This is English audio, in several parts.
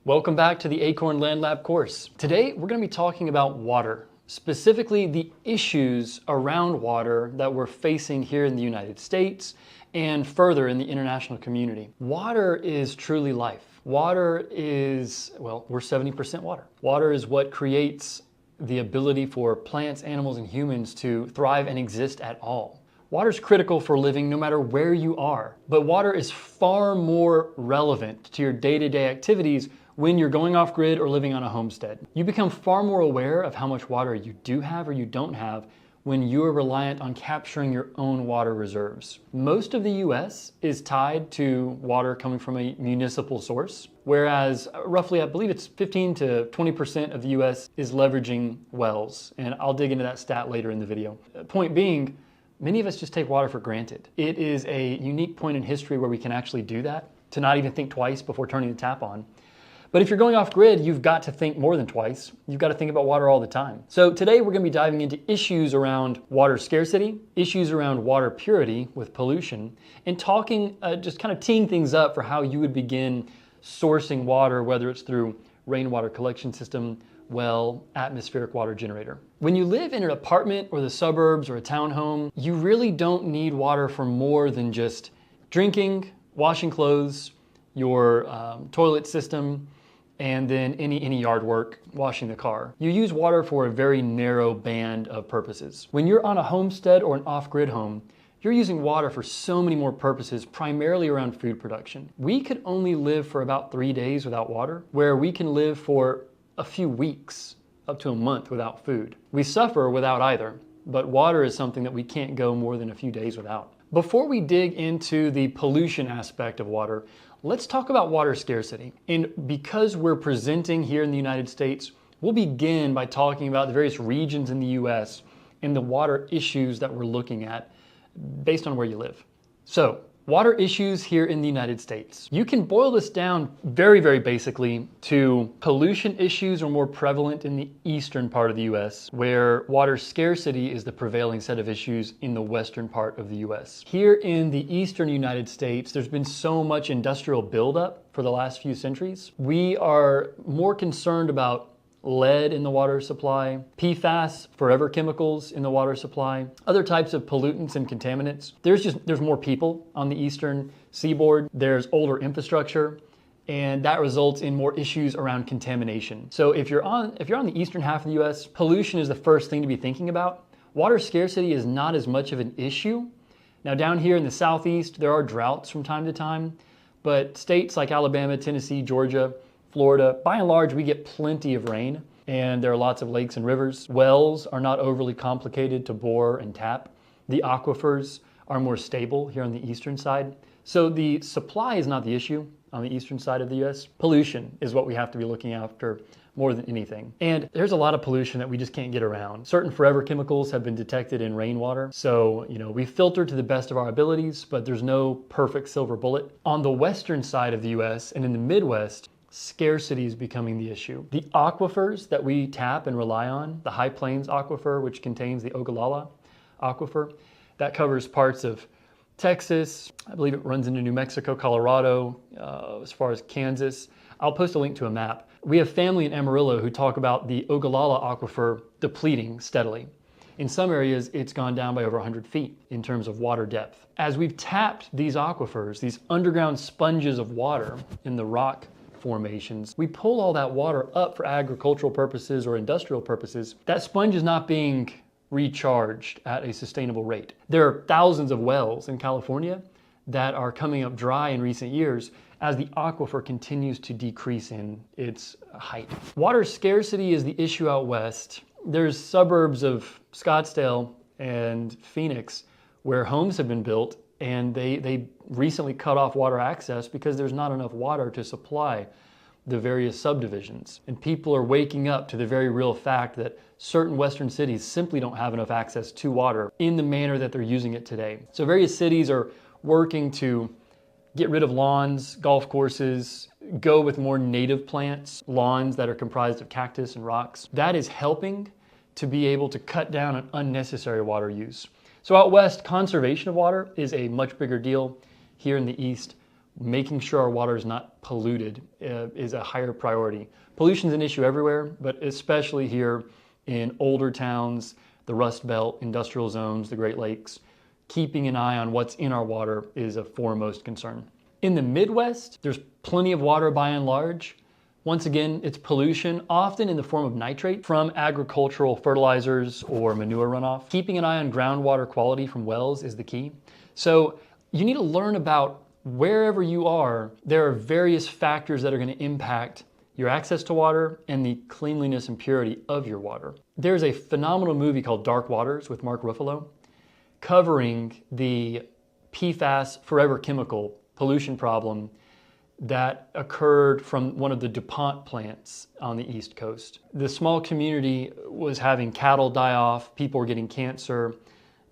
Welcome back to the Acorn Land Lab course. Today we're going to be talking about water, specifically the issues around water that we're facing here in the United States and further in the international community. Water is truly life. Water is, well, we're 70% water. Water is what creates the ability for plants, animals, and humans to thrive and exist at all. Water is critical for living no matter where you are, but water is far more relevant to your day-to-day activities when you're going off grid or living on a homestead. You become far more aware of how much water you do have or you don't have when you are reliant on capturing your own water reserves. Most of the US is tied to water coming from a municipal source, whereas roughly, I believe it's 15 to 20% of the US is leveraging wells, and I'll dig into that stat later in the video. Point being, many of us just take water for granted. It is a unique point in history where we can actually do that, to not even think twice before turning the tap on. But if you're going off grid, you've got to think more than twice. You've got to think about water all the time. So today we're going to be diving into issues around water scarcity, issues around water purity with pollution, and talking, just kind of teeing things up for how you would begin sourcing water, whether it's through rainwater collection system, well, atmospheric water generator. When you live in an apartment or the suburbs or a townhome, you really don't need water for more than just drinking, washing clothes, your toilet system, and then any yard work, washing the car. You use water for a very narrow band of purposes. When you're on a homestead or an off-grid home, you're using water for so many more purposes, primarily around food production. We could only live for about 3 days without water, where we can live for a few weeks, up to a month without food. We suffer without either, but water is something that we can't go more than a few days without. Before we dig into the pollution aspect of water, let's talk about water scarcity. And because we're presenting here in the United States, we'll begin by talking about the various regions in the US and the water issues that we're looking at based on where you live. So, water issues here in the United States. You can boil this down very basically to pollution issues are more prevalent in the eastern part of the US, where water scarcity is the prevailing set of issues in the western part of the US. Here in the eastern United States, there's been so much industrial buildup for the last few centuries. We are more concerned about lead in the water supply, PFAS, forever chemicals in the water supply, other types of pollutants and contaminants. There's more people on the eastern seaboard. There's older infrastructure, and that results in more issues around contamination. So if you're on the eastern half of the US, pollution is the first thing to be thinking about. Water scarcity is not as much of an issue. Now down here in the southeast, there are droughts from time to time, but states like Alabama, Tennessee, Georgia, Florida, by and large, we get plenty of rain, and there are lots of lakes and rivers. Wells are not overly complicated to bore and tap. The aquifers are more stable here on the eastern side. So the supply is not the issue on the eastern side of the US. Pollution is what we have to be looking after more than anything. And there's a lot of pollution that we just can't get around. Certain forever chemicals have been detected in rainwater. So, we filter to the best of our abilities, but there's no perfect silver bullet. On the western side of the US and in the Midwest, scarcity is becoming the issue. The aquifers that we tap and rely on, the High Plains Aquifer, which contains the Ogallala Aquifer, that covers parts of Texas. I believe it runs into New Mexico, Colorado, as far as Kansas. I'll post a link to a map. We have family in Amarillo who talk about the Ogallala Aquifer depleting steadily. In some areas, it's gone down by over 100 feet in terms of water depth. As we've tapped these aquifers, these underground sponges of water in the rock formations, we pull all that water up for agricultural purposes or industrial purposes. That sponge is not being recharged at a sustainable rate. There are thousands of wells in California that are coming up dry in recent years as the aquifer continues to decrease in its height. Water scarcity is the issue out west. There's suburbs of Scottsdale and Phoenix where homes have been built, and they recently cut off water access because there's not enough water to supply the various subdivisions. And people are waking up to the very real fact that certain western cities simply don't have enough access to water in the manner that they're using it today. So various cities are working to get rid of lawns, golf courses, go with more native plants, lawns that are comprised of cactus and rocks. That is helping to be able to cut down on unnecessary water use. So out west, conservation of water is a much bigger deal. Here in the east, making sure our water is not polluted is a higher priority. Pollution is an issue everywhere, but especially here in older towns, the Rust Belt, industrial zones, the Great Lakes. Keeping an eye on what's in our water is a foremost concern. In the Midwest, there's plenty of water by and large. Once again, it's pollution, often in the form of nitrate from agricultural fertilizers or manure runoff. Keeping an eye on groundwater quality from wells is the key. So you need to learn about wherever you are, there are various factors that are going to impact your access to water and the cleanliness and purity of your water. There's a phenomenal movie called Dark Waters with Mark Ruffalo covering the PFAS forever chemical pollution problem that occurred from one of the DuPont plants on the East Coast. The small community was having cattle die off, people were getting cancer,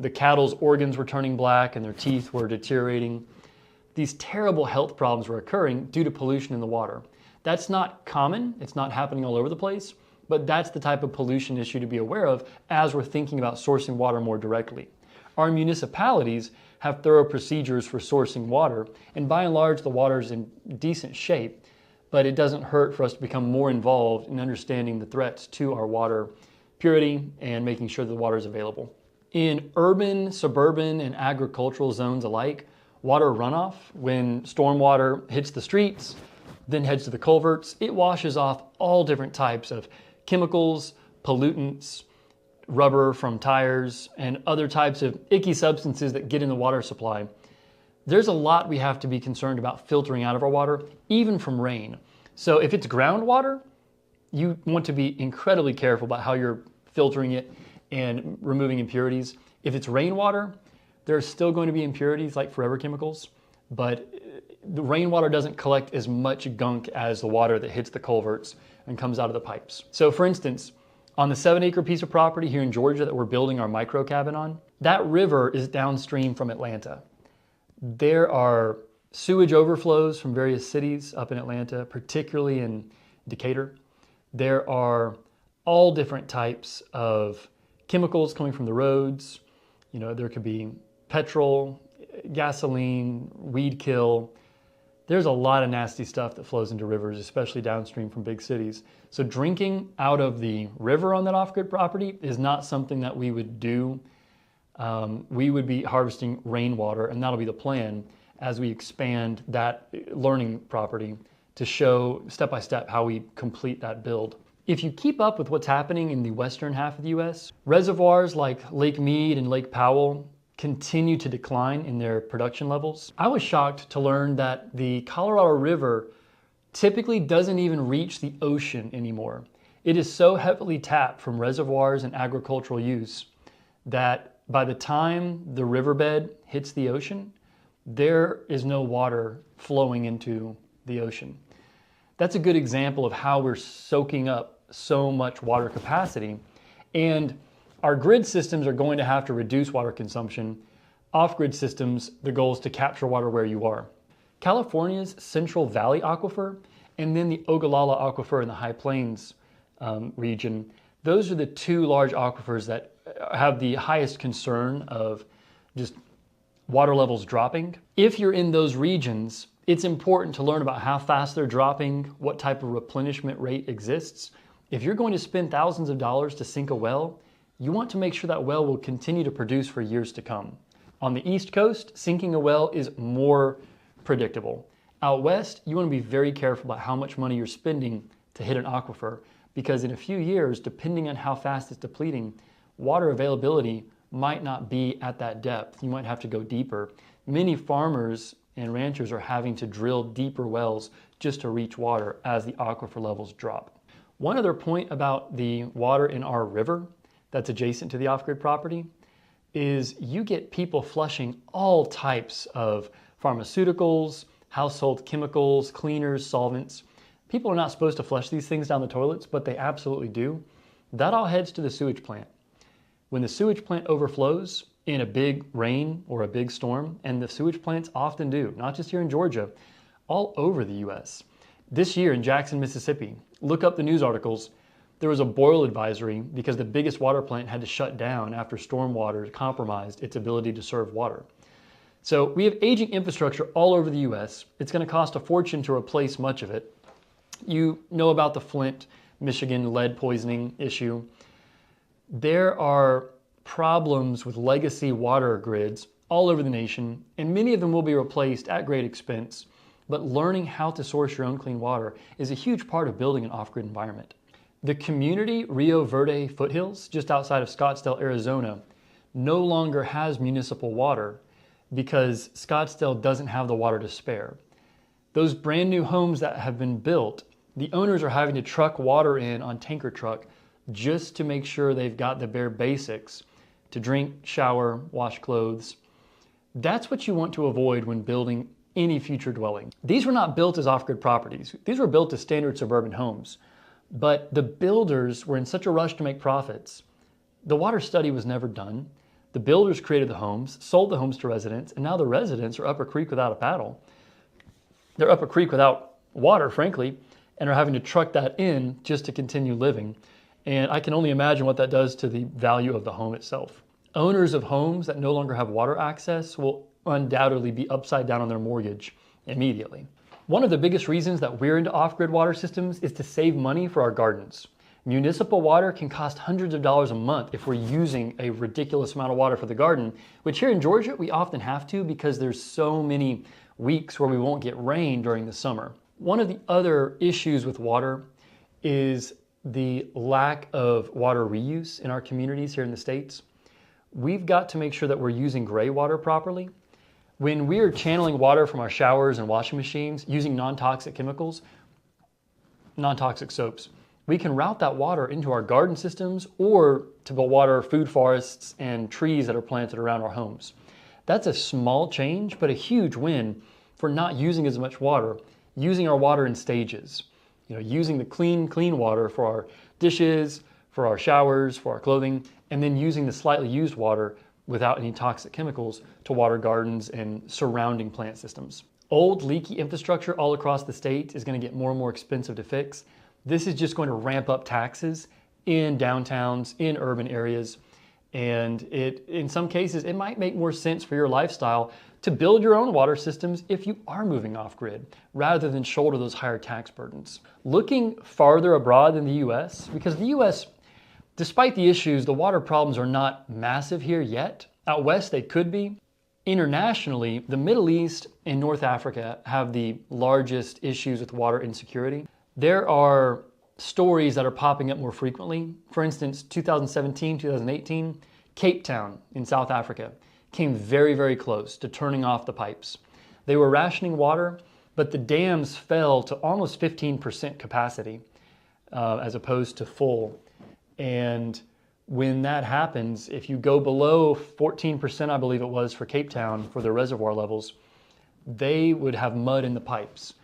the cattle's organs were turning black and their teeth were deteriorating. These terrible health problems were occurring due to pollution in the water. That's not common, it's not happening all over the place, but that's the type of pollution issue to be aware of as we're thinking about sourcing water more directly. Our municipalities have thorough procedures for sourcing water, and by and large the water is in decent shape, but it doesn't hurt for us to become more involved in understanding the threats to our water purity and making sure that the water is available. In urban, suburban, and agricultural zones alike, water runoff, when stormwater hits the streets, then heads to the culverts, it washes off all different types of chemicals, pollutants, rubber from tires, and other types of icky substances that get in the water supply. There's a lot we have to be concerned about filtering out of our water, even from rain. So if it's groundwater, you want to be incredibly careful about how you're filtering it and removing impurities. If it's rainwater, there's still going to be impurities like forever chemicals, but the rainwater doesn't collect as much gunk as the water that hits the culverts and comes out of the pipes. So for instance, on the 7-acre piece of property here in Georgia that we're building our micro cabin on, that river is downstream from Atlanta. There are sewage overflows from various cities up in Atlanta, particularly in Decatur. There are all different types of chemicals coming from the roads. You know, there could be petrol, gasoline, weed kill. There's a lot of nasty stuff that flows into rivers, especially downstream from big cities. So drinking out of the river on that off-grid property is not something that we would do. We would be harvesting rainwater, and that'll be the plan as we expand that learning property to show step by step how we complete that build. If you keep up with what's happening in the western half of the US, reservoirs like Lake Mead and Lake Powell continue to decline in their production levels. I was shocked to learn that the Colorado River typically doesn't even reach the ocean anymore. It is so heavily tapped from reservoirs and agricultural use that by the time the riverbed hits the ocean, there is no water flowing into the ocean. That's a good example of how we're soaking up so much water capacity, and our grid systems are going to have to reduce water consumption. Off-grid systems, the goal is to capture water where you are. California's Central Valley Aquifer and then the Ogallala Aquifer in the High Plains region, those are the two large aquifers that have the highest concern of just water levels dropping. If you're in those regions, it's important to learn about how fast they're dropping, what type of replenishment rate exists. If you're going to spend thousands of dollars to sink a well, you want to make sure that well will continue to produce for years to come. On the East Coast, sinking a well is more predictable. Out west, you want to be very careful about how much money you're spending to hit an aquifer, because in a few years, depending on how fast it's depleting, water availability might not be at that depth. You might have to go deeper. Many farmers and ranchers are having to drill deeper wells just to reach water as the aquifer levels drop. One other point about the water in our river that's adjacent to the off-grid property is you get people flushing all types of pharmaceuticals, household chemicals, cleaners, solvents. People are not supposed to flush these things down the toilets, but they absolutely do. That all heads to the sewage plant. When the sewage plant overflows in a big rain or a big storm, and the sewage plants often do, not just here in Georgia, all over the US. This year in Jackson, Mississippi, look up the news articles. There was a boil advisory because the biggest water plant had to shut down after stormwater compromised its ability to serve water. So we have aging infrastructure all over the US. It's going to cost a fortune to replace much of it. You know about the Flint, Michigan lead poisoning issue. There are problems with legacy water grids all over the nation, and many of them will be replaced at great expense. But learning how to source your own clean water is a huge part of building an off-grid environment. The community Rio Verde foothills, just outside of Scottsdale, Arizona, no longer has municipal water because Scottsdale doesn't have the water to spare. Those brand new homes that have been built, the owners are having to truck water in on tanker truck just to make sure they've got the bare basics to drink, shower, wash clothes. That's what you want to avoid when building any future dwelling. These were not built as off-grid properties. These were built as standard suburban homes. But the builders were in such a rush to make profits. The water study was never done. The builders created the homes, sold the homes to residents, and now the residents are up a creek without a paddle. They're up a creek without water, frankly, and are having to truck that in just to continue living. And I can only imagine what that does to the value of the home itself. Owners of homes that no longer have water access will undoubtedly be upside down on their mortgage immediately. One of the biggest reasons that we're into off-grid water systems is to save money for our gardens. Municipal water can cost hundreds of dollars a month if we're using a ridiculous amount of water for the garden, which here in Georgia we often have to because there's so many weeks where we won't get rain during the summer. One of the other issues with water is the lack of water reuse in our communities here in the States. We've got to make sure that we're using gray water properly. When we are channeling water from our showers and washing machines using non-toxic chemicals, non-toxic soaps, we can route that water into our garden systems or to water food forests and trees that are planted around our homes. That's a small change, but a huge win for not using as much water, using our water in stages. Using the clean water for our dishes, for our showers, for our clothing, and then using the slightly used water without any toxic chemicals to water gardens and surrounding plant systems. Old leaky infrastructure all across the state is going to get more and more expensive to fix. This is just going to ramp up taxes in downtowns, in urban areas, and in some cases, it might make more sense for your lifestyle to build your own water systems if you are moving off-grid, rather than shoulder those higher tax burdens. Looking farther abroad than the US, because the US, despite the issues, the water problems are not massive here yet. Out west, they could be. Internationally, the Middle East and North Africa have the largest issues with water insecurity. There are stories that are popping up more frequently. For instance, 2017, 2018, Cape Town in South Africa came very, very close to turning off the pipes. They were rationing water, but the dams fell to almost 15% capacity as opposed to full. And when that happens, if you go below 14%, I believe it was for Cape Town for their reservoir levels, they would have mud in the pipes.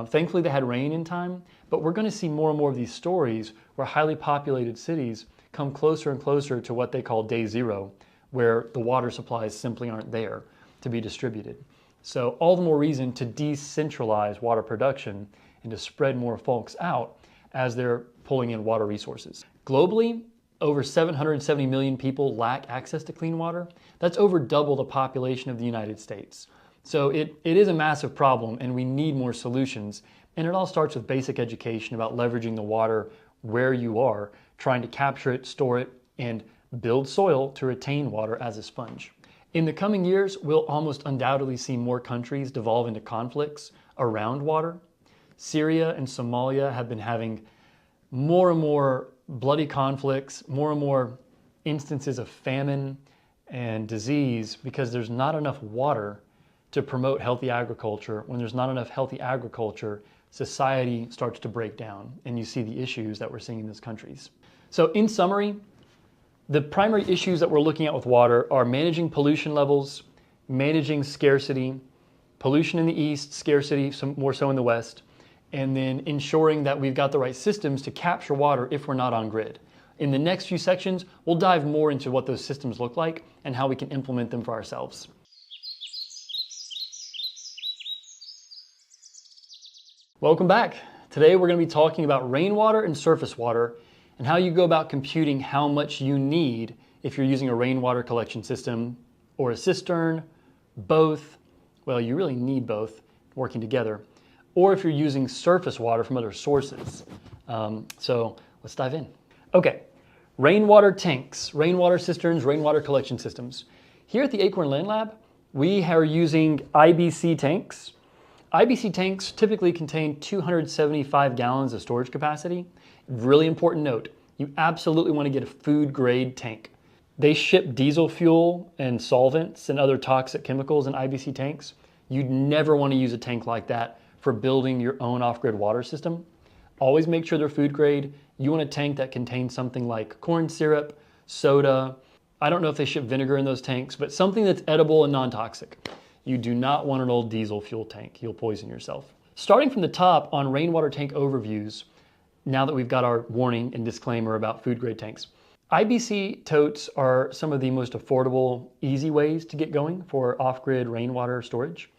Thankfully, they had rain in time, but we're going to see more and more of these stories where highly populated cities come closer and closer to what they call day zero, where the water supplies simply aren't there to be distributed. So all the more reason to decentralize water production and to spread more folks out as they're pulling in water resources. Globally, over 770 million people lack access to clean water. That's over double the population of the United States. So it is a massive problem and we need more solutions. And it all starts with basic education about leveraging the water where you are, trying to capture it, store it, and build soil to retain water as a sponge. In the coming years, we'll almost undoubtedly see more countries devolve into conflicts around water. Syria and Somalia have been having more and more bloody conflicts, more and more instances of famine and disease because there's not enough water to promote healthy agriculture. When there's not enough healthy agriculture, society starts to break down and you see the issues that we're seeing in those countries. So in summary, the primary issues that we're looking at with water are managing pollution levels, managing scarcity, pollution in the east, scarcity more so in the west, and then ensuring that we've got the right systems to capture water if we're not on grid. In the next few sections, we'll dive more into what those systems look like and how we can implement them for ourselves. Welcome back. Today we're going to be talking about rainwater and surface water and how you go about computing how much you need if you're using a rainwater collection system or a cistern, both, well, you really need both working together, or if you're using surface water from other sources. So let's dive in. Okay, rainwater tanks, rainwater cisterns, rainwater collection systems. Here at the Acorn Land Lab, we are using IBC tanks. IBC tanks typically contain 275 gallons of storage capacity. Really important note, you absolutely want to get a food grade tank. They ship diesel fuel and solvents and other toxic chemicals in IBC tanks. You'd never want to use a tank like that for building your own off-grid water system. Always make sure they're food grade. You want a tank that contains something like corn syrup, soda. I don't know if they ship vinegar in those tanks, but something that's edible and non-toxic. You do not want an old diesel fuel tank. You'll poison yourself. Starting from the top on rainwater tank overviews, now that we've got our warning and disclaimer about food grade tanks, IBC totes are some of the most affordable, easy ways to get going for off-grid rainwater storage.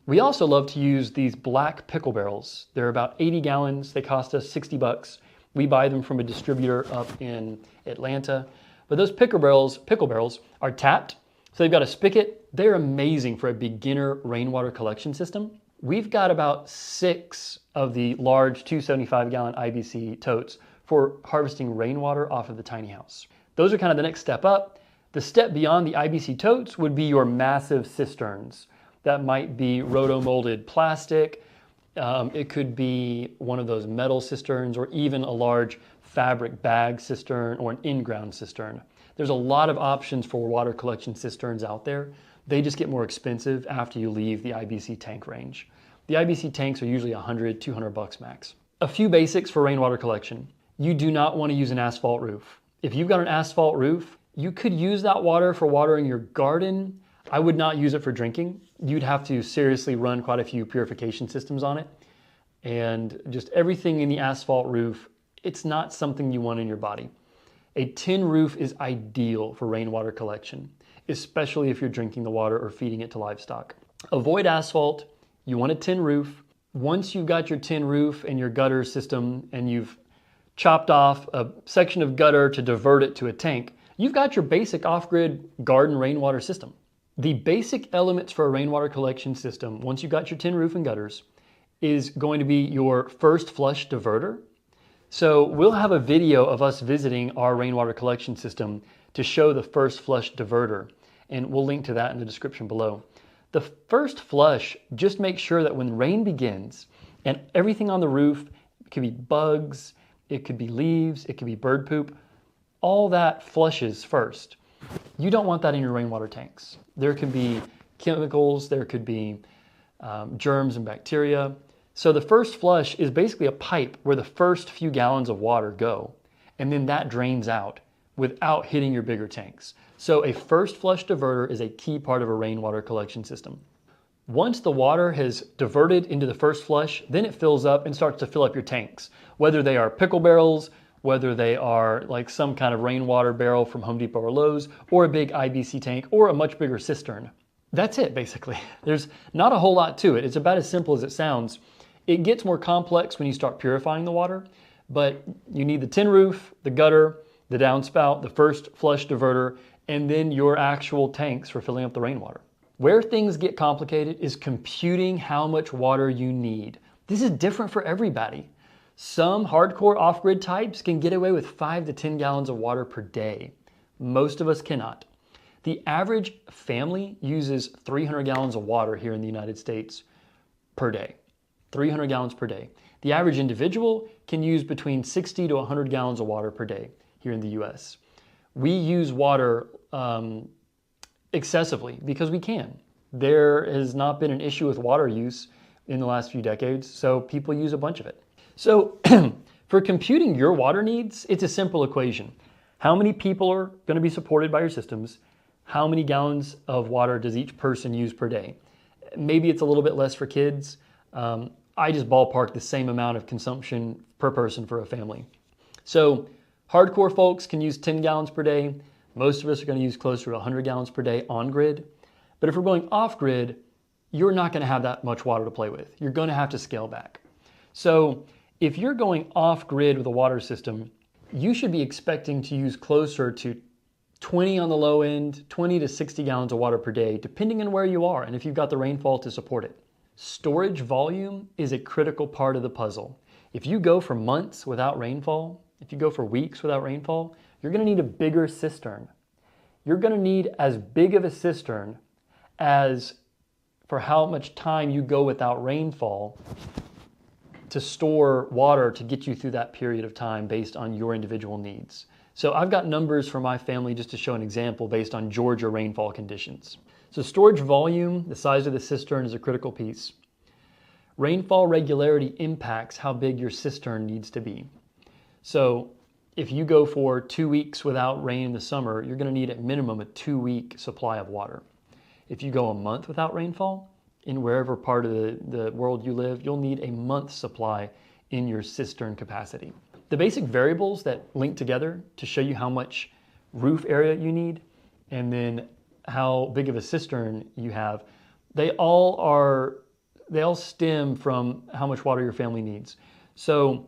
We also love to use these black pickle barrels. They're about 80 gallons. They cost us 60 bucks. We buy them from a distributor up in Atlanta. But those pickle barrels are tapped. So they've got a spigot. They're amazing for a beginner rainwater collection system. We've got about 6 of the large 275-gallon IBC totes for harvesting rainwater off of the tiny house. Those are kind of the next step up. The step beyond the IBC totes would be your massive cisterns. That might be roto-molded plastic. It could be one of those metal cisterns, or even a large fabric bag cistern or an in-ground cistern. There's a lot of options for water collection cisterns out there. They just get more expensive after you leave the IBC tank range. The IBC tanks are usually $100, $200 max. A few basics for rainwater collection. You do not want to use an asphalt roof. If you've got an asphalt roof, you could use that water for watering your garden. I would not use it for drinking. You'd have to seriously run quite a few purification systems on it. And just everything in the asphalt roof, it's not something you want in your body. A tin roof is ideal for rainwater collection, especially if you're drinking the water or feeding it to livestock. Avoid asphalt. You want a tin roof. Once you've got your tin roof and your gutter system and you've chopped off a section of gutter to divert it to a tank, you've got your basic off-grid garden rainwater system. The basic elements for a rainwater collection system, once you've got your tin roof and gutters, is going to be your first flush diverter. So we'll have a video of us visiting our rainwater collection system to show the first flush diverter, and we'll link to that in the description below. The first flush, just make sure that when rain begins and everything on the roof, it could be bugs, it could be leaves, it could be bird poop, all that flushes first. You don't want that in your rainwater tanks. There could be chemicals, there could be germs and bacteria. So the first flush is basically a pipe where the first few gallons of water go, and then that drains out without hitting your bigger tanks. So a first flush diverter is a key part of a rainwater collection system. Once the water has diverted into the first flush, then it fills up and starts to fill up your tanks, whether they are pickle barrels, whether they are like some kind of rainwater barrel from Home Depot or Lowe's, or a big IBC tank, or a much bigger cistern. That's it, basically. There's not a whole lot to it. It's about as simple as it sounds. It gets more complex when you start purifying the water, but you need the tin roof, the gutter, the downspout, the first flush diverter, and then your actual tanks for filling up the rainwater. Where things get complicated is computing how much water you need. This is different for everybody. Some hardcore off-grid types can get away with 5 to 10 gallons of water per day. Most of us cannot. The average family uses 300 gallons of water here in the United States per day. 300 gallons per day. The average individual can use between 60 to 100 gallons of water per day here in the US. We use water excessively because we can. There has not been an issue with water use in the last few decades, so people use a bunch of it. So for computing your water needs, it's a simple equation. How many people are going to be supported by your systems? How many gallons of water does each person use per day? Maybe it's a little bit less for kids. I just ballpark the same amount of consumption per person for a family. So hardcore folks can use 10 gallons per day. Most of us are going to use closer to 100 gallons per day on grid. But if we're going off grid, you're not going to have that much water to play with. You're going to have to scale back. So if you're going off grid with a water system, you should be expecting to use closer to 20 on the low end, 20 to 60 gallons of water per day, depending on where you are and if you've got the rainfall to support it. Storage volume is a critical part of the puzzle. If you go for months without rainfall, if you go for weeks without rainfall, you're going to need a bigger cistern. You're going to need as big of a cistern as for how much time you go without rainfall to store water to get you through that period of time based on your individual needs. So I've got numbers for my family just to show an example based on Georgia rainfall conditions. So storage volume, the size of the cistern, is a critical piece. Rainfall regularity impacts how big your cistern needs to be. So if you go for 2 weeks without rain in the summer, you're going to need at minimum a 2-week supply of water. If you go a month without rainfall, in wherever part of the world you live, you'll need a month's supply in your cistern capacity. The basic variables that link together to show you how much roof area you need and then how big of a cistern you have, they all stem from how much water your family needs. So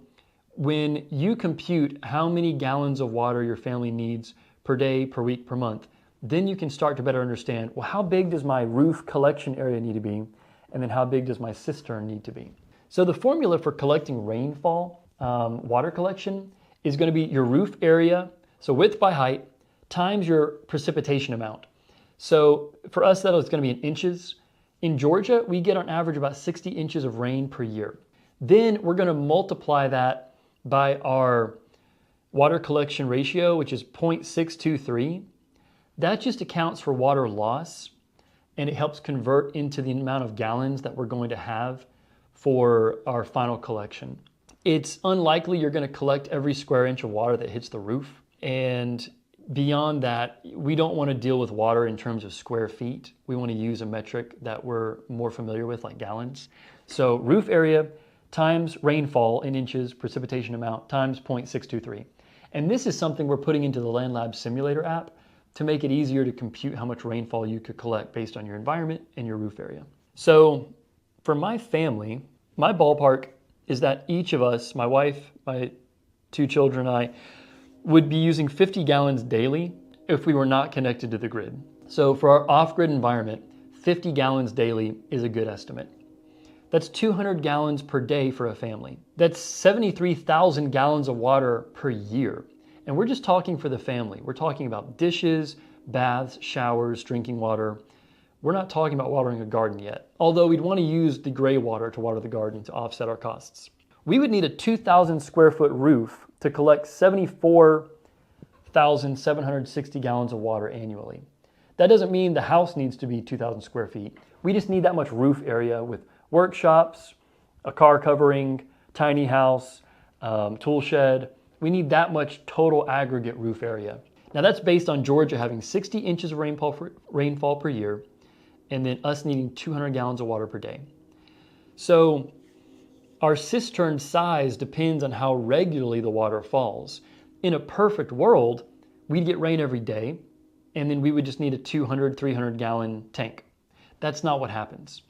when you compute how many gallons of water your family needs per day, per week, per month, then you can start to better understand, well, how big does my roof collection area need to be? And then how big does my cistern need to be? So the formula for collecting rainfall water collection is going to be your roof area, so width by height, times your precipitation amount. So for us, that is going to be in inches. In Georgia, we get on average about 60 inches of rain per year. Then we're going to multiply that by our water collection ratio, which is 0.623. That just accounts for water loss, and it helps convert into the amount of gallons that we're going to have for our final collection. It's unlikely you're going to collect every square inch of water that hits the roof. And beyond that, we don't want to deal with water in terms of square feet. We want to use a metric that we're more familiar with, like gallons. So roof area times rainfall in inches, precipitation amount, times 0.623. And this is something we're putting into the LandLab simulator app to make it easier to compute how much rainfall you could collect based on your environment and your roof area. So for my family, my ballpark is that each of us, my wife, my 2 children, and I, would be using 50 gallons daily if we were not connected to the grid. So for our off-grid environment, 50 gallons daily is a good estimate. That's 200 gallons per day for a family. That's 73,000 gallons of water per year. And we're just talking for the family. We're talking about dishes, baths, showers, drinking water. We're not talking about watering a garden yet, although we'd want to use the gray water to water the garden to offset our costs. We would need a 2,000 square foot roof to collect 74,760 gallons of water annually. That doesn't mean the house needs to be 2,000 square feet. We just need that much roof area with workshops, a car covering, tiny house, tool shed. We need that much total aggregate roof area. Now that's based on Georgia having 60 inches of rainfall per year, and then us needing 200 gallons of water per day. So our cistern size depends on how regularly the water falls. In a perfect world, we'd get rain every day, and then we would just need a 200, 300 gallon tank. That's not what happens.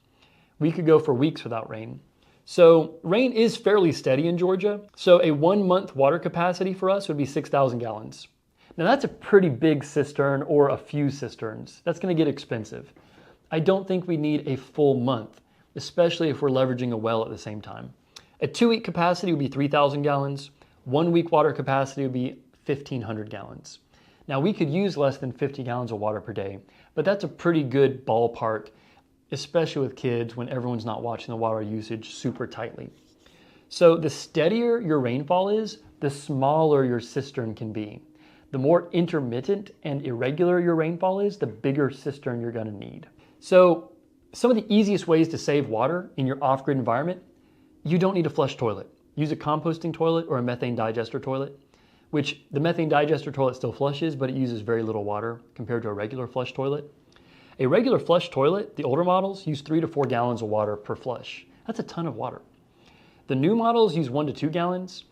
We could go for weeks without rain. So rain is fairly steady in Georgia. So a 1 month water capacity for us would be 6,000 gallons. Now that's a pretty big cistern or a few cisterns. That's going to get expensive. I don't think we need a full month, especially if we're leveraging a well at the same time. A 2-week capacity would be 3,000 gallons. 1 week water capacity would be 1,500 gallons. Now we could use less than 50 gallons of water per day, but that's a pretty good ballpark, especially with kids when everyone's not watching the water usage super tightly. So the steadier your rainfall is, the smaller your cistern can be. The more intermittent and irregular your rainfall is, the bigger cistern you're going to need. So some of the easiest ways to save water in your off-grid environment, you don't need a flush toilet. Use a composting toilet or a methane digester toilet, which the methane digester toilet still flushes, but it uses very little water compared to a regular flush toilet. A regular flush toilet, the older models, use 3 to 4 gallons of water per flush. That's a ton of water. The new models use 1 to 2 gallons.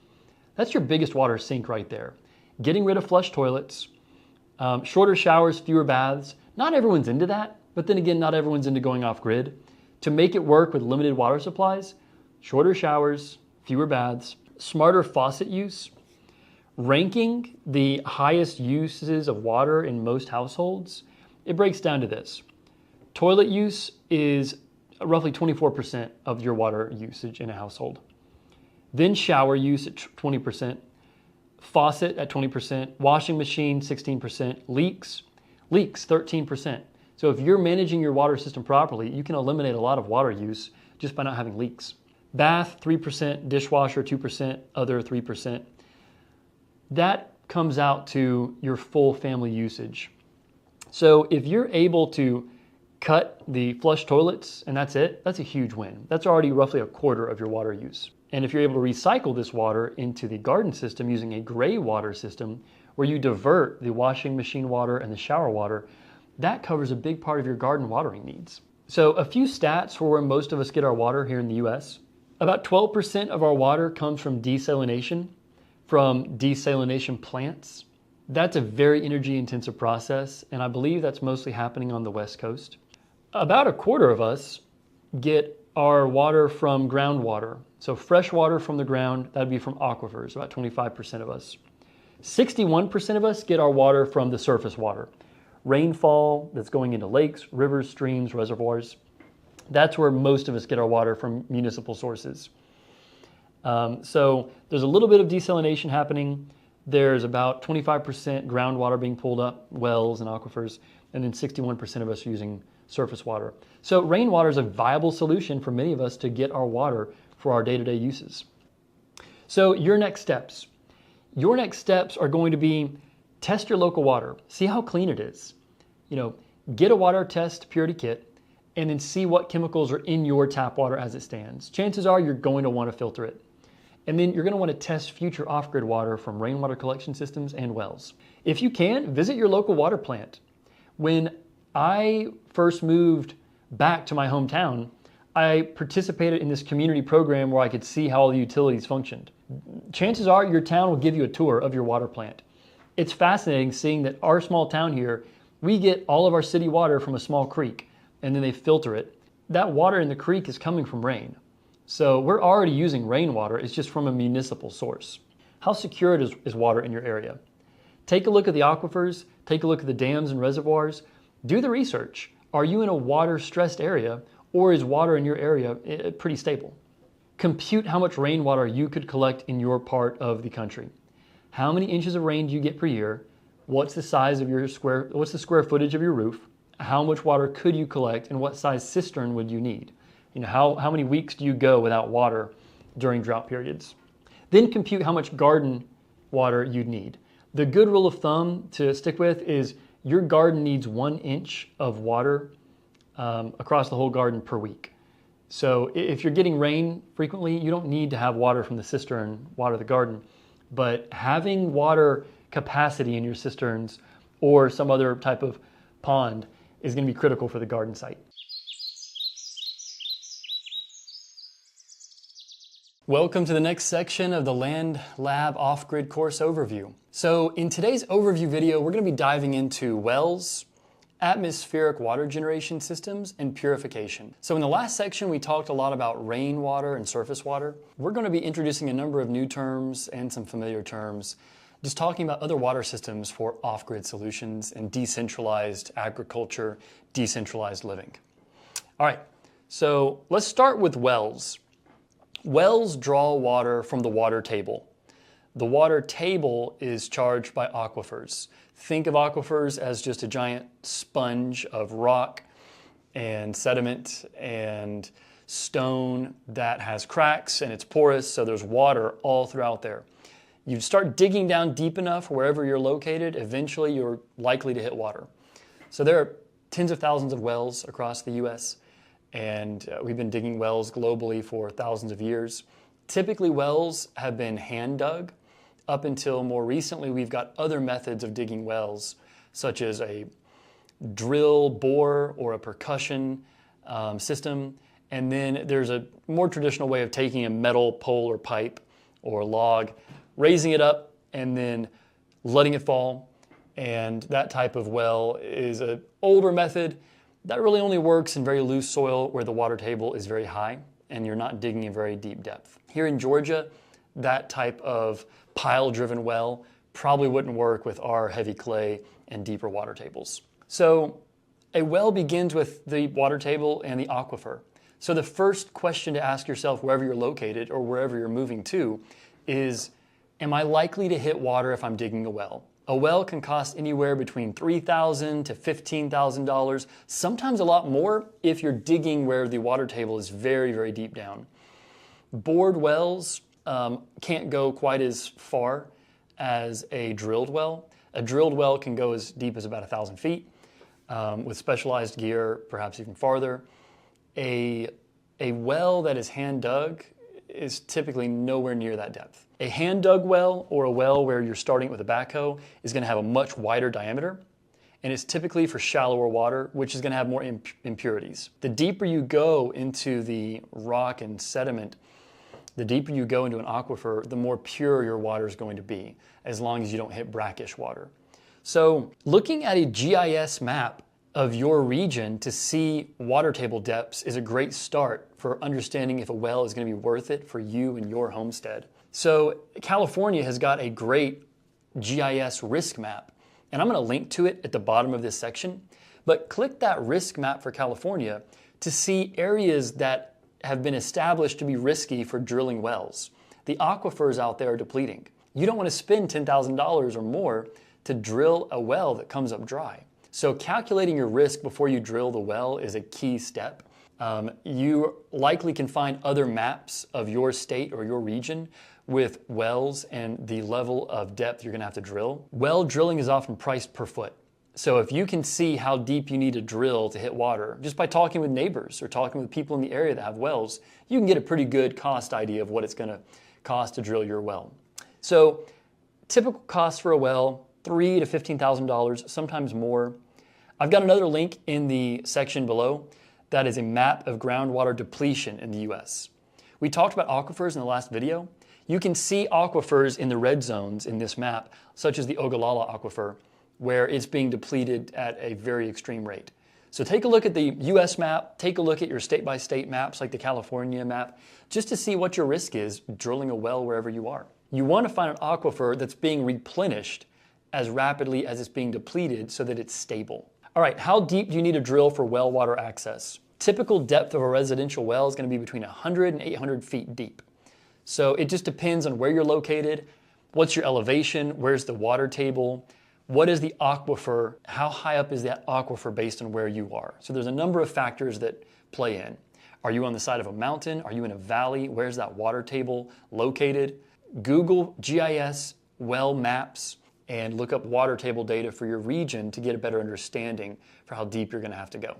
That's your biggest water sink right there. Getting rid of flush toilets, shorter showers, fewer baths. Not everyone's into that, but then again, not everyone's into going off grid. To make it work with limited water supplies, shorter showers, fewer baths, smarter faucet use. Ranking the highest uses of water in most households, it breaks down to this. Toilet use is roughly 24% of your water usage in a household. Then shower use at 20%, faucet at 20%, washing machine 16%, leaks 13%. So if you're managing your water system properly, you can eliminate a lot of water use just by not having leaks. Bath 3%, dishwasher 2%, other 3%. That comes out to your full family usage. So if you're able to cut the flush toilets and that's it, that's a huge win. That's already roughly a quarter of your water use. And if you're able to recycle this water into the garden system using a gray water system where you divert the washing machine water and the shower water, that covers a big part of your garden watering needs. So a few stats for where most of us get our water here in the US. About 12% of our water comes from desalination plants. That's a very energy intensive process, and I believe that's mostly happening on the West Coast. About a quarter of us get our water from groundwater. So fresh water from the ground, that'd be from aquifers, about 25% of us. 61% of us get our water from the surface water. Rainfall that's going into lakes, rivers, streams, reservoirs. That's where most of us get our water from municipal sources. So there's a little bit of desalination happening. There's about 25% groundwater being pulled up, wells and aquifers, and then 61% of us using surface water. So rainwater is a viable solution for many of us to get our water for our day-to-day uses. So your next steps. Your next steps are going to be test your local water. See how clean it is. Get a water test purity kit and then see what chemicals are in your tap water as it stands. Chances are you're going to want to filter it. And then you're going to want to test future off-grid water from rainwater collection systems and wells. If you can, visit your local water plant. When I first moved back to my hometown, I participated in this community program where I could see how all the utilities functioned. Chances are your town will give you a tour of your water plant. It's fascinating seeing that our small town here, we get all of our city water from a small creek and then they filter it. That water in the creek is coming from rain. So we're already using rainwater, it's just from a municipal source. How secure is water in your area? Take a look at the aquifers, take a look at the dams and reservoirs. Do the research. Are you in a water-stressed area, or is water in your area pretty stable? Compute how much rainwater you could collect in your part of the country. How many inches of rain do you get per year? What's the size of what's the square footage of your roof? How much water could you collect, and what size cistern would you need? How many weeks do you go without water during drought periods? Then compute how much garden water you'd need. The good rule of thumb to stick with is your garden needs 1 inch of water across the whole garden per week. So if you're getting rain frequently, you don't need to have water from the cistern water the garden, but having water capacity in your cisterns or some other type of pond is going to be critical for the garden site. Welcome to the next section of the Land Lab Off-Grid course overview. So in today's overview video, we're going to be diving into wells, atmospheric water generation systems, and purification. So in the last section, we talked a lot about rainwater and surface water. We're going to be introducing a number of new terms and some familiar terms, just talking about other water systems for off-grid solutions and decentralized agriculture, decentralized living. All right, so let's start with wells. Wells draw water from the water table. The water table is charged by aquifers. Think of aquifers as just a giant sponge of rock and sediment and stone that has cracks and it's porous, so there's water all throughout there. You start digging down deep enough wherever you're located, eventually you're likely to hit water. So there are tens of thousands of wells across the US, and we've been digging wells globally for thousands of years. Typically, wells have been hand dug. Up until more recently, we've got other methods of digging wells, such as a drill bore or a percussion system. And then there's a more traditional way of taking a metal pole or pipe or log, raising it up, and then letting it fall. And that type of well is an older method that really only works in very loose soil where the water table is very high and you're not digging a very deep depth. Here in Georgia, that type of pile-driven well probably wouldn't work with our heavy clay and deeper water tables. So a well begins with the water table and the aquifer. So the first question to ask yourself wherever you're located or wherever you're moving to is, am I likely to hit water if I'm digging a well? A well can cost anywhere between $3,000 to $15,000, sometimes a lot more if you're digging where the water table is very, very deep down. Bored wells can't go quite as far as a drilled well. A drilled well can go as deep as about 1,000 feet. With specialized gear, perhaps even farther. A well that is hand dug is typically nowhere near that depth. A hand dug well or a well where you're starting with a backhoe is going to have a much wider diameter, and it's typically for shallower water, which is going to have more impurities. The deeper you go into the rock and sediment, the deeper you go into an aquifer, the more pure your water is going to be, as long as you don't hit brackish water. So looking at a GIS map of your region to see water table depths is a great start for understanding if a well is going to be worth it for you and your homestead. So California has got a great GIS risk map, and I'm going to link to it at the bottom of this section. But click that risk map for California to see areas that have been established to be risky for drilling wells. The aquifers out there are depleting. You don't want to spend $10,000 or more to drill a well that comes up dry. So calculating your risk before you drill the well is a key step. You likely can find other maps of your state or your region with wells and the level of depth you're going to have to drill. Well drilling is often priced per foot. So if you can see how deep you need to drill to hit water, just by talking with neighbors or talking with people in the area that have wells, you can get a pretty good cost idea of what it's going to cost to drill your well. So typical cost for a well, $3,000 to $15,000, sometimes more. I've got another link in the section below that is a map of groundwater depletion in the US. We talked about aquifers in the last video. You can see aquifers in the red zones in this map, such as the Ogallala Aquifer, where it's being depleted at a very extreme rate. So take a look at the US map, take a look at your state-by-state maps like the California map, just to see what your risk is drilling a well wherever you are. You want to find an aquifer that's being replenished as rapidly as it's being depleted so that it's stable. All right, how deep do you need to drill for well water access? Typical depth of a residential well is going to be between 100 and 800 feet deep. So it just depends on where you're located, what's your elevation, where's the water table, what is the aquifer, how high up is that aquifer based on where you are. So there's a number of factors that play in. Are you on the side of a mountain? Are you in a valley? Where's that water table located? Google GIS well maps and look up water table data for your region to get a better understanding for how deep you're going to have to go.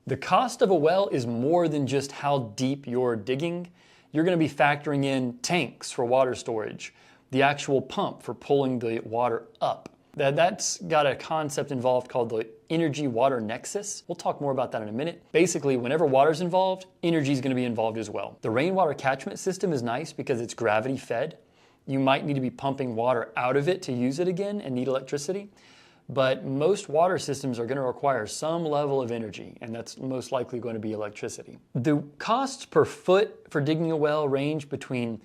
The cost of a well is more than just how deep you're digging. You're going to be factoring in tanks for water storage, the actual pump for pulling the water up. That's got a concept involved called the energy water nexus. We'll talk more about that in a minute. Basically, whenever water's involved, energy is going to be involved as well. The rainwater catchment system is nice because it's gravity fed. You might need to be pumping water out of it to use it again and need electricity. But most water systems are going to require some level of energy, and that's most likely going to be electricity. The costs per foot for digging a well range between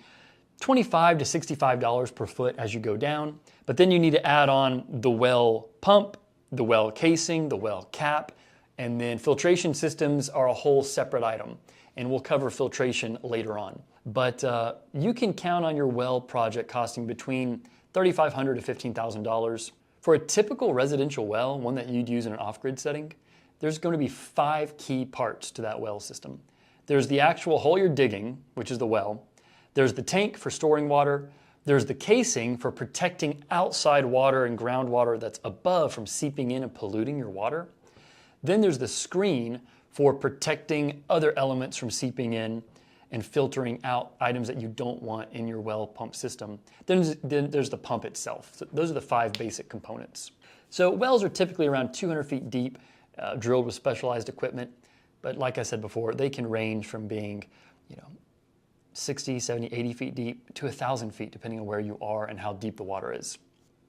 $25 to $65 per foot as you go down, but then you need to add on the well pump, the well casing, the well cap, and then filtration systems are a whole separate item, and we'll cover filtration later on. But you can count on your well project costing between $3,500 to $15,000. For a typical residential well, one that you'd use in an off-grid setting, there's going to be 5 key parts to that well system. There's the actual hole you're digging, which is the well. There's the tank for storing water. There's the casing for protecting outside water and groundwater that's above from seeping in and polluting your water. Then there's the screen for protecting other elements from seeping in and filtering out items that you don't want in your well pump system. Then there's the pump itself. So those are the 5 basic components. So wells are typically around 200 feet deep, drilled with specialized equipment. But like I said before, they can range from being 60, 70, 80 feet deep to 1,000 feet, depending on where you are and how deep the water is.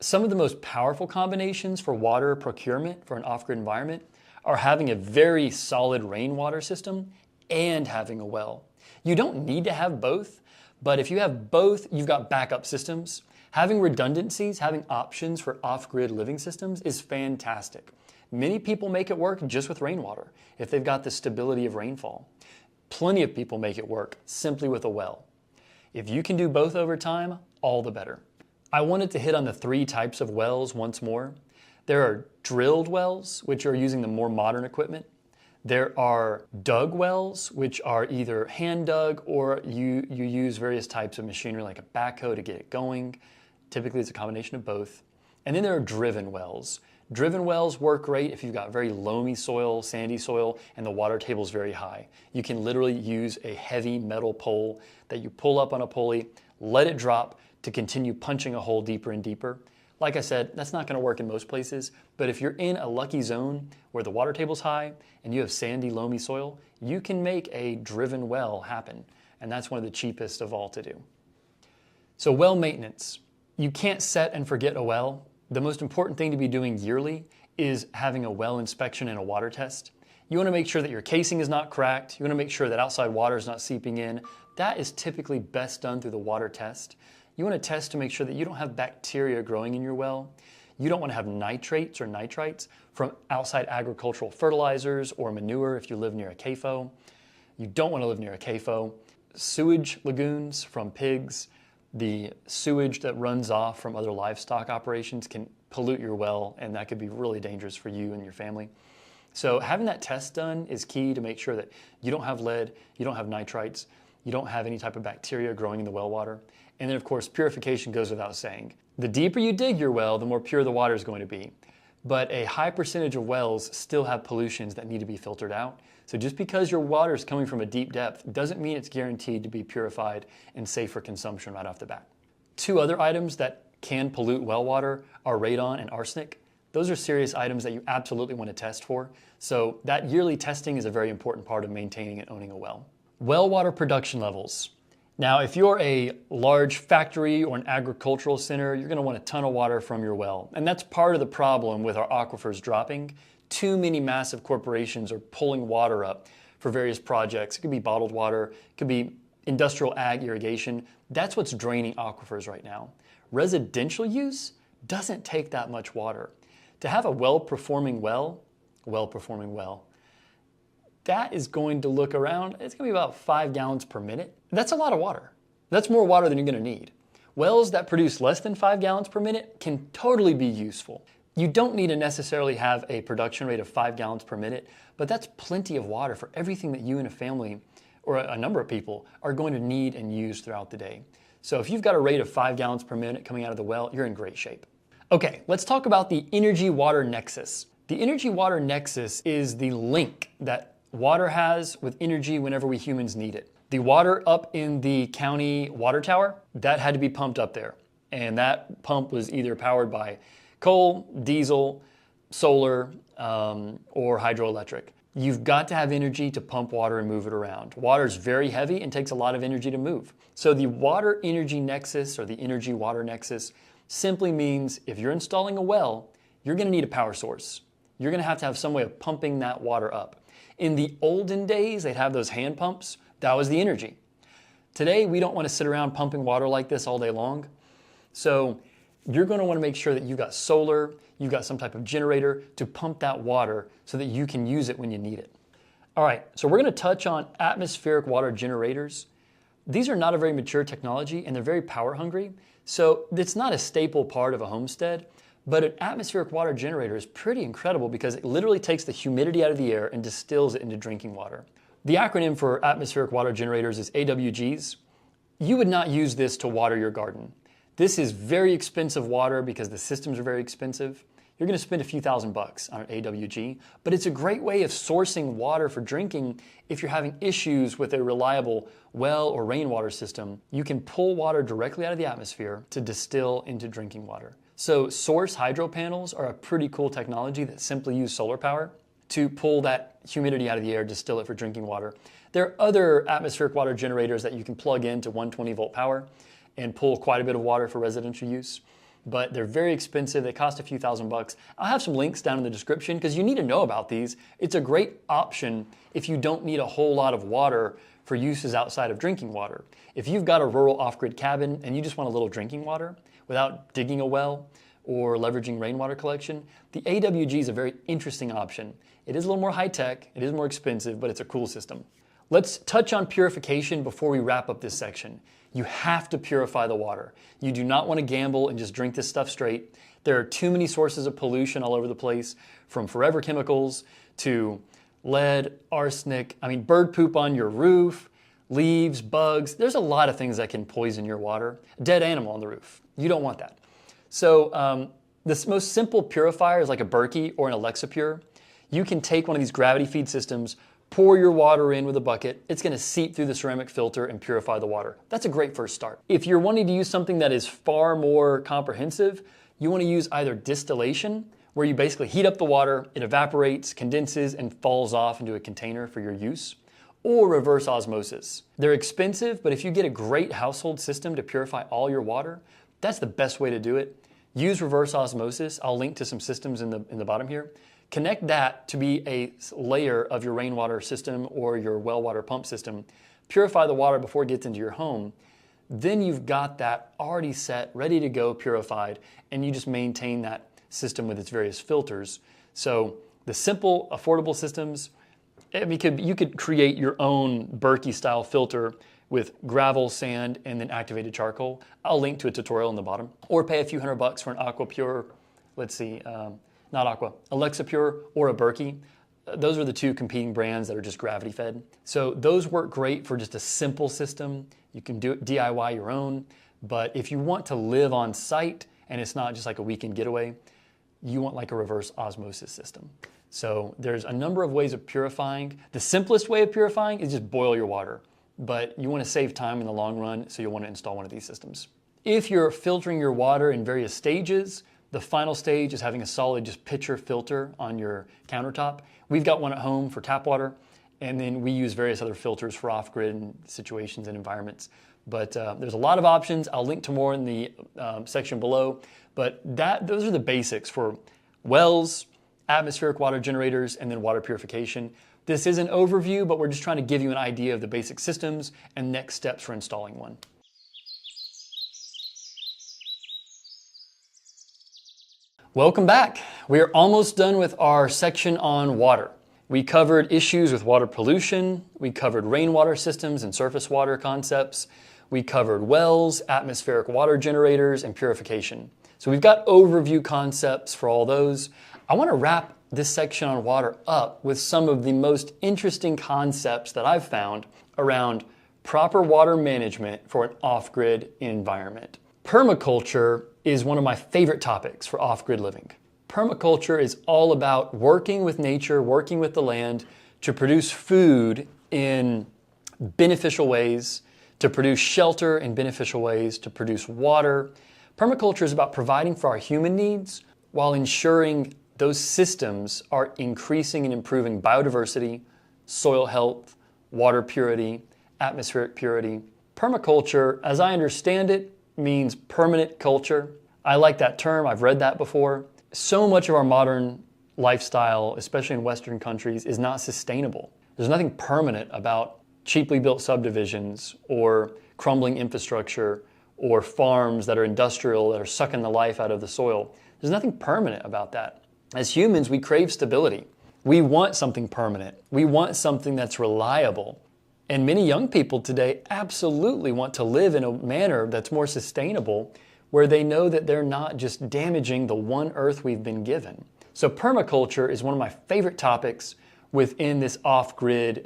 Some of the most powerful combinations for water procurement for an off-grid environment are having a very solid rainwater system and having a well. You don't need to have both, but if you have both, you've got backup systems. Having redundancies, having options for off-grid living systems is fantastic. Many people make it work just with rainwater if they've got the stability of rainfall. Plenty of people make it work simply with a well. If you can do both over time, all the better. I wanted to hit on the 3 types of wells once more. There are drilled wells, which are using the more modern equipment. There are dug wells, which are either hand dug or you use various types of machinery like a backhoe to get it going. Typically it's a combination of both. And then there are driven wells. Driven wells work great if you've got very loamy soil, sandy soil, and the water table is very high. You can literally use a heavy metal pole that you pull up on a pulley, let it drop to continue punching a hole deeper and deeper. Like I said, that's not going to work in most places, but if you're in a lucky zone where the water table's high and you have sandy, loamy soil, you can make a driven well happen, and that's one of the cheapest of all to do. So well maintenance. You can't set and forget a well. The most important thing to be doing yearly is having a well inspection and a water test. You want to make sure that your casing is not cracked. You want to make sure that outside water is not seeping in. That is typically best done through the water test. You want to test to make sure that you don't have bacteria growing in your well. You don't want to have nitrates or nitrites from outside agricultural fertilizers or manure if you live near a CAFO. You don't want to live near a CAFO. Sewage lagoons from pigs, the sewage that runs off from other livestock operations can pollute your well, and that could be really dangerous for you and your family. So having that test done is key to make sure that you don't have lead, you don't have nitrites, you don't have any type of bacteria growing in the well water. And then of course, purification goes without saying. The deeper you dig your well, the more pure the water is going to be. But a high percentage of wells still have pollutions that need to be filtered out. So just because your water is coming from a deep depth doesn't mean it's guaranteed to be purified and safe for consumption right off the bat. 2 other items that can pollute well water are radon and arsenic. Those are serious items that you absolutely want to test for. So that yearly testing is a very important part of maintaining and owning a well. Well water production levels. Now, if you're a large factory or an agricultural center, you're going to want a ton of water from your well. And that's part of the problem with our aquifers dropping. Too many massive corporations are pulling water up for various projects. It could be bottled water, it could be industrial ag irrigation. That's what's draining aquifers right now. Residential use doesn't take that much water. To have a well-performing well, that is going to look around, it's going to be about 5 gallons per minute. That's a lot of water. That's more water than you're going to need. Wells that produce less than 5 gallons per minute can totally be useful. You don't need to necessarily have a production rate of 5 gallons per minute, but that's plenty of water for everything that you and a family or a number of people are going to need and use throughout the day. So if you've got a rate of 5 gallons per minute coming out of the well, you're in great shape. Okay, let's talk about the energy-water nexus. The energy-water nexus is the link that water has with energy whenever we humans need it. The water up in the county water tower, that had to be pumped up there. And that pump was either powered by coal, diesel, solar, or hydroelectric. You've got to have energy to pump water and move it around. Water is very heavy and takes a lot of energy to move. So the water energy nexus or the energy water nexus simply means if you're installing a well, you're going to need a power source. You're going to have some way of pumping that water up. In the olden days, they'd have those hand pumps. That was the energy. Today, we don't want to sit around pumping water like this all day long. So you're going to want to make sure that you've got solar, you've got some type of generator to pump that water so that you can use it when you need it. All right, so we're going to touch on atmospheric water generators. These are not a very mature technology and they're very power hungry. So it's not a staple part of a homestead. But an atmospheric water generator is pretty incredible because it literally takes the humidity out of the air and distills it into drinking water. The acronym for atmospheric water generators is AWGs. You would not use this to water your garden. This is very expensive water because the systems are very expensive. You're going to spend a few $1,000s on an AWG, but it's a great way of sourcing water for drinking if you're having issues with a reliable well or rainwater system. You can pull water directly out of the atmosphere to distill into drinking water. So source hydro panels are a pretty cool technology that simply use solar power to pull that humidity out of the air, distill it for drinking water. There are other atmospheric water generators that you can plug into 120 volt power and pull quite a bit of water for residential use, but they're very expensive. They cost a few $1,000s. I'll have some links down in the description because you need to know about these. It's a great option if you don't need a whole lot of water for uses outside of drinking water. If you've got a rural off-grid cabin and you just want a little drinking water without digging a well or leveraging rainwater collection, the AWG is a very interesting option. It is a little more high-tech, it is more expensive, but it's a cool system. Let's touch on purification before we wrap up this section. You have to purify the water. You do not want to gamble and just drink this stuff straight. There are too many sources of pollution all over the place, from forever chemicals to lead, arsenic, bird poop on your roof, leaves, bugs. There's a lot of things that can poison your water. A dead animal on the roof. You don't want that. So this most simple purifier is like a Berkey or an Alexapure. You can take one of these gravity feed systems, pour your water in with a bucket. It's going to seep through the ceramic filter and purify the water. That's a great first start. If you're wanting to use something that is far more comprehensive, you want to use either distillation, where you basically heat up the water, it evaporates, condenses, and falls off into a container for your use, or reverse osmosis. They're expensive, but if you get a great household system to purify all your water, that's the best way to do it. Use reverse osmosis. I'll link to some systems in the bottom here. Connect that to be a layer of your rainwater system or your well water pump system. Purify the water before it gets into your home. Then you've got that already set, ready to go, purified, and you just maintain that system with its various filters. So the simple, affordable systems, you could create your own Berkey style filter with gravel, sand, and then activated charcoal. I'll link to a tutorial in the bottom. Or pay a few $100 for an Aquapure, Alexapure or a Berkey. Those are the two competing brands that are just gravity fed. So those work great for just a simple system. You can do it DIY your own, but if you want to live on site and it's not just like a weekend getaway, you want like a reverse osmosis system. So there's a number of ways of purifying. The simplest way of purifying is just boil your water, but you want to save time in the long run, so you'll want to install one of these systems. If you're filtering your water in various stages, the final stage is having a solid just pitcher filter on your countertop. We've got one at home for tap water, and then we use various other filters for off-grid situations and environments. But there's a lot of options. I'll link to more in the section below. But those are the basics for wells, atmospheric water generators, and then water purification. This is an overview, but we're just trying to give you an idea of the basic systems and next steps for installing one. Welcome back. We are almost done with our section on water. We covered issues with water pollution. We covered rainwater systems and surface water concepts. We covered wells, atmospheric water generators, and purification. So we've got overview concepts for all those. I want to wrap this section on water up with some of the most interesting concepts that I've found around proper water management for an off-grid environment. Permaculture is one of my favorite topics for off-grid living. Permaculture is all about working with nature, working with the land to produce food in beneficial ways, to produce shelter in beneficial ways, to produce water. Permaculture is about providing for our human needs while ensuring those systems are increasing and improving biodiversity, soil health, water purity, atmospheric purity. Permaculture, as I understand it, means permanent culture. I like that term. I've read that before. So much of our modern lifestyle, especially in Western countries, is not sustainable. There's nothing permanent about cheaply built subdivisions or crumbling infrastructure or farms that are industrial, that are sucking the life out of the soil. There's nothing permanent about that. As humans, we crave stability. We want something permanent. We want something that's reliable. And many young people today absolutely want to live in a manner that's more sustainable, where they know that they're not just damaging the one earth we've been given. So permaculture is one of my favorite topics within this off-grid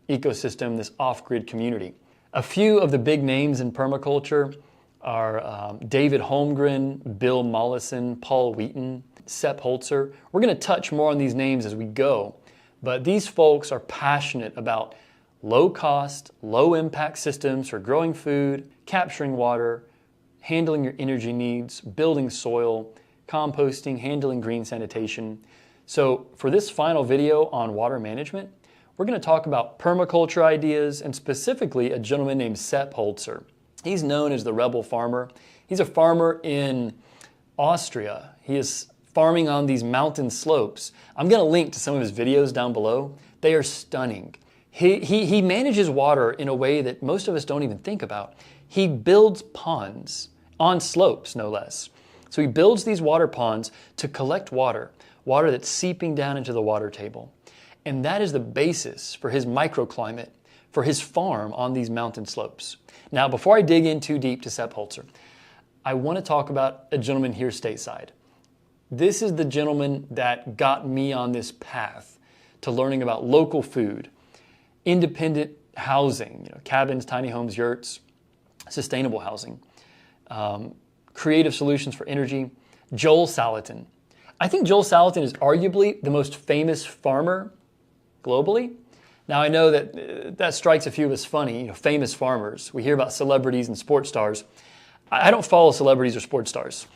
ecosystem, this off-grid community. A few of the big names in permaculture are David Holmgren, Bill Mollison, Paul Wheaton, Sepp Holzer. We're going to touch more on these names as we go, but these folks are passionate about low-cost, low-impact systems for growing food, capturing water, handling your energy needs, building soil, composting, handling green sanitation. So for this final video on water management, we're going to talk about permaculture ideas and specifically a gentleman named Sepp Holzer. He's known as the Rebel Farmer. He's a farmer in Austria. He is farming on these mountain slopes. I'm going to link to some of his videos down below. They are stunning. He manages water in a way that most of us don't even think about. He builds ponds on slopes, no less. So he builds these water ponds to collect water that's seeping down into the water table. And that is the basis for his microclimate, for his farm on these mountain slopes. Now, before I dig in too deep to Sepp Holzer, I want to talk about a gentleman here stateside. This is the gentleman that got me on this path to learning about local food, independent housing, cabins, tiny homes, yurts, sustainable housing, creative solutions for energy. Joel Salatin. I think Joel Salatin is arguably the most famous farmer globally. Now I know that strikes a few of us funny, famous farmers. We hear about celebrities and sports stars. I don't follow celebrities or sports stars.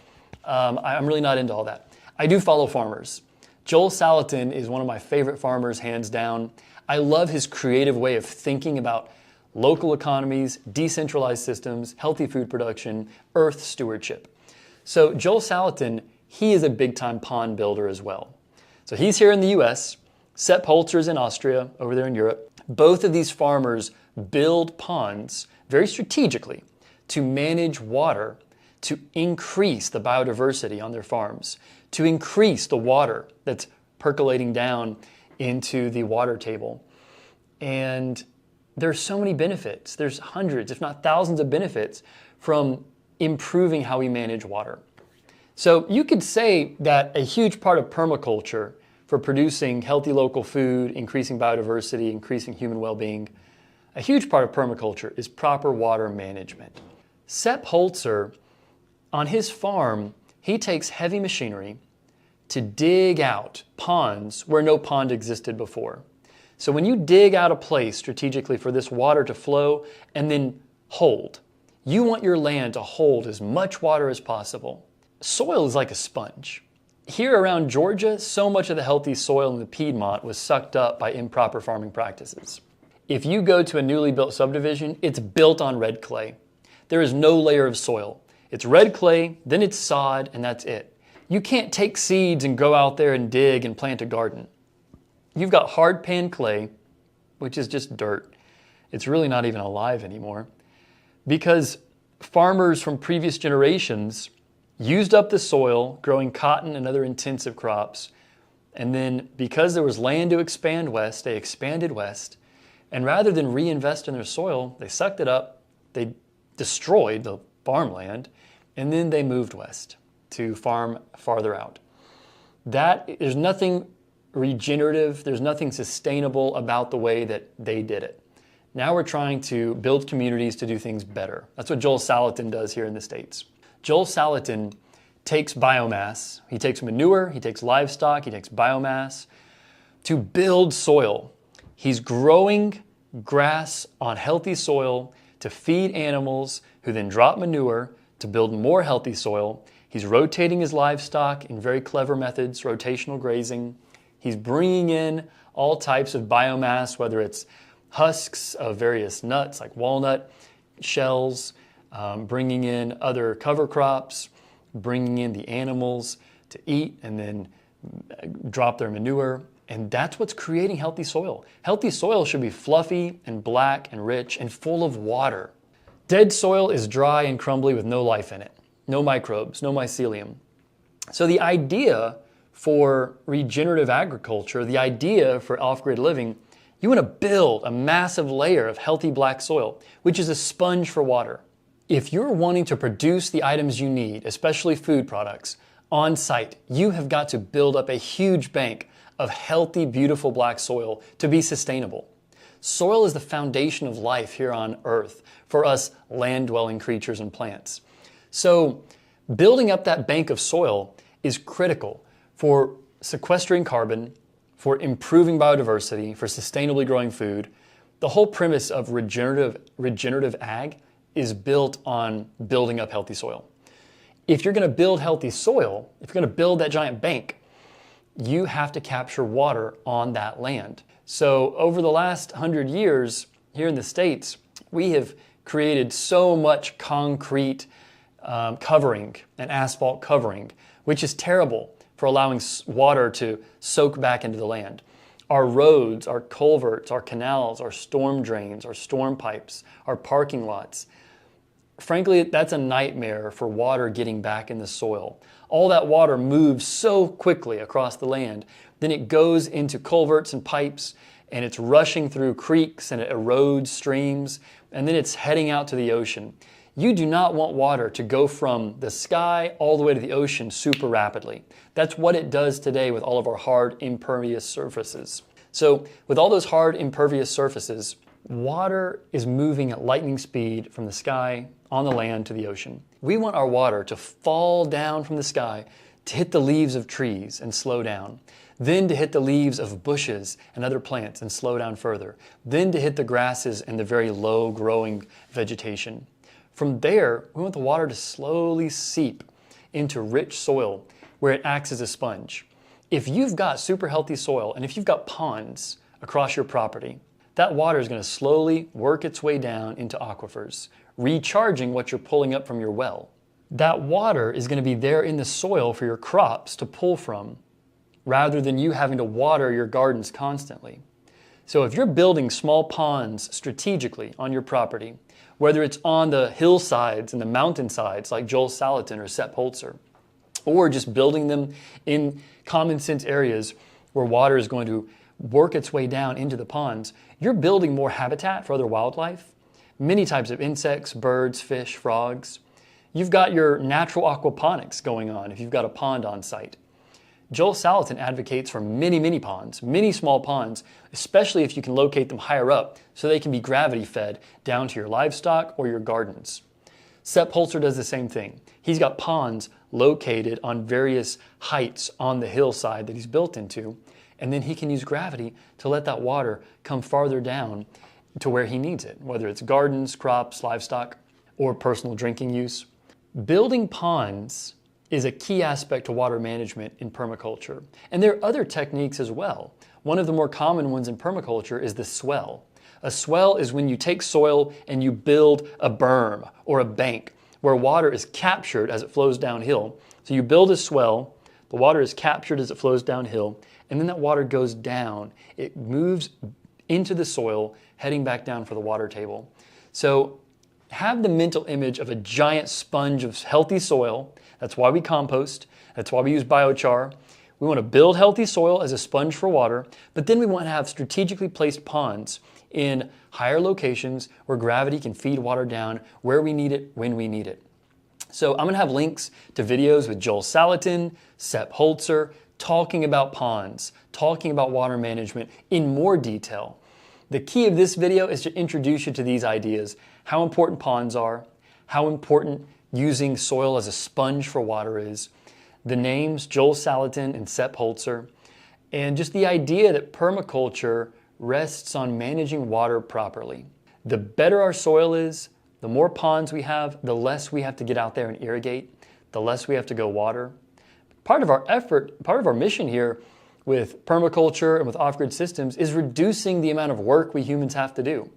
I'm really not into all that. I do follow farmers. Joel Salatin is one of my favorite farmers, hands down. I love his creative way of thinking about local economies, decentralized systems, healthy food production, earth stewardship. So Joel Salatin, he is a big-time pond builder as well. So he's here in the US, Sepp Holzer is in Austria, over there in Europe. Both of these farmers build ponds very strategically to manage water, to increase the biodiversity on their farms, to increase the water that's percolating down into the water table. And there's so many benefits. There's hundreds, if not thousands of benefits from improving how we manage water. So you could say that a huge part of permaculture for producing healthy local food, increasing biodiversity, increasing human well-being, a huge part of permaculture is proper water management. Sepp Holzer, on his farm, he takes heavy machinery to dig out ponds where no pond existed before. So when you dig out a place strategically for this water to flow and then hold, you want your land to hold as much water as possible. Soil is like a sponge. Here around Georgia, so much of the healthy soil in the Piedmont was sucked up by improper farming practices. If you go to a newly built subdivision, it's built on red clay. There is no layer of soil. It's red clay, then it's sod, and that's it. You can't take seeds and go out there and dig and plant a garden. You've got hard pan clay, which is just dirt. It's really not even alive anymore because farmers from previous generations used up the soil growing cotton and other intensive crops. And then because there was land to expand west, they expanded west. And rather than reinvest in their soil, they sucked it up, they destroyed the farmland, and then they moved west to farm farther out. There's nothing regenerative, there's nothing sustainable about the way that they did it. Now we're trying to build communities to do things better. That's what Joel Salatin does here in the States. Joel Salatin takes biomass, he takes manure, he takes livestock, he takes biomass to build soil. He's growing grass on healthy soil to feed animals who then drop manure to build more healthy soil. He's rotating his livestock in very clever methods, rotational grazing. He's bringing in all types of biomass, whether it's husks of various nuts like walnut, shells, bringing in other cover crops, bringing in the animals to eat and then drop their manure. And that's what's creating healthy soil. Healthy soil should be fluffy and black and rich and full of water. Dead soil is dry and crumbly with no life in it. No microbes, no mycelium. So the idea for regenerative agriculture, the idea for off-grid living, you want to build a massive layer of healthy black soil, which is a sponge for water. If you're wanting to produce the items you need, especially food products, on site, you have got to build up a huge bank of healthy, beautiful black soil to be sustainable. Soil is the foundation of life here on Earth for us land-dwelling creatures and plants. So building up that bank of soil is critical for sequestering carbon, for improving biodiversity, for sustainably growing food. The whole premise of regenerative ag is built on building up healthy soil. If you're going to build healthy soil, if you're going to build that giant bank, you have to capture water on that land. So over the last 100 years here in the States, we have created so much concrete covering and asphalt covering, which is terrible for allowing water to soak back into the land. Our roads, our culverts, our canals, our storm drains, our storm pipes, our parking lots. Frankly, that's a nightmare for water getting back in the soil. All that water moves so quickly across the land, then it goes into culverts and pipes, and it's rushing through creeks and it erodes streams, and then it's heading out to the ocean. You do not want water to go from the sky all the way to the ocean super rapidly. That's what it does today with all of our hard, impervious surfaces. So with all those hard, impervious surfaces, water is moving at lightning speed from the sky on the land to the ocean. We want our water to fall down from the sky to hit the leaves of trees and slow down, then to hit the leaves of bushes and other plants and slow down further, then to hit the grasses and the very low growing vegetation. From there, we want the water to slowly seep into rich soil where it acts as a sponge. If you've got super healthy soil and if you've got ponds across your property, that water is going to slowly work its way down into aquifers, recharging what you're pulling up from your well. That water is going to be there in the soil for your crops to pull from, rather than you having to water your gardens constantly. So if you're building small ponds strategically on your property, whether it's on the hillsides and the mountainsides like Joel Salatin or Sepp Holzer, or just building them in common sense areas where water is going to work its way down into the ponds, you're building more habitat for other wildlife, many types of insects, birds, fish, frogs. You've got your natural aquaponics going on if you've got a pond on site. Joel Salatin advocates for many ponds, many small ponds, especially if you can locate them higher up so they can be gravity fed down to your livestock or your gardens. Sepp Holzer does the same thing. He's got ponds located on various heights on the hillside that he's built into, and then he can use gravity to let that water come farther down to where he needs it, whether it's gardens, crops, livestock, or personal drinking use. Building ponds is a key aspect to water management in permaculture. And there are other techniques as well. One of the more common ones in permaculture is the swell. A swell is when you take soil and you build a berm or a bank where water is captured as it flows downhill. So you build a swell, the water is captured as it flows downhill, and then that water goes down. It moves into the soil, heading back down for the water table. So have the mental image of a giant sponge of healthy soil. That's why we compost. That's why we use biochar. We want to build healthy soil as a sponge for water, but then we want to have strategically placed ponds in higher locations where gravity can feed water down where we need it, when we need it. So I'm going to have links to videos with Joel Salatin, Sepp Holzer, talking about ponds, talking about water management in more detail. The key of this video is to introduce you to these ideas, how important ponds are, how important using soil as a sponge for water is, the names Joel Salatin and Sepp Holzer, and just the idea that permaculture rests on managing water properly. The better our soil is, the more ponds we have, the less we have to get out there and irrigate, the less we have to go water. Part of our effort, part of our mission here with permaculture and with off-grid systems is reducing the amount of work we humans have to do.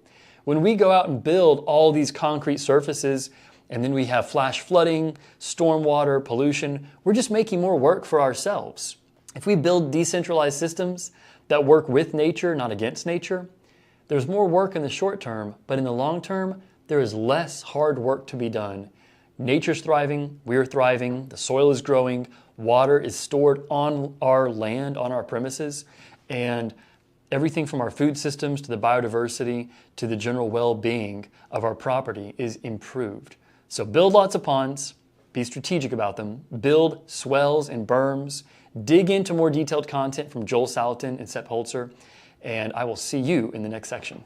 When we go out and build all these concrete surfaces, and then we have flash flooding, stormwater, pollution, we're just making more work for ourselves. If we build decentralized systems that work with nature, not against nature, there's more work in the short term, but in the long term, there is less hard work to be done. Nature's thriving, we're thriving, the soil is growing, water is stored on our land, on our premises, and everything from our food systems to the biodiversity to the general well-being of our property is improved. So build lots of ponds, be strategic about them, build swells and berms, dig into more detailed content from Joel Salatin and Sepp Holzer, and I will see you in the next section.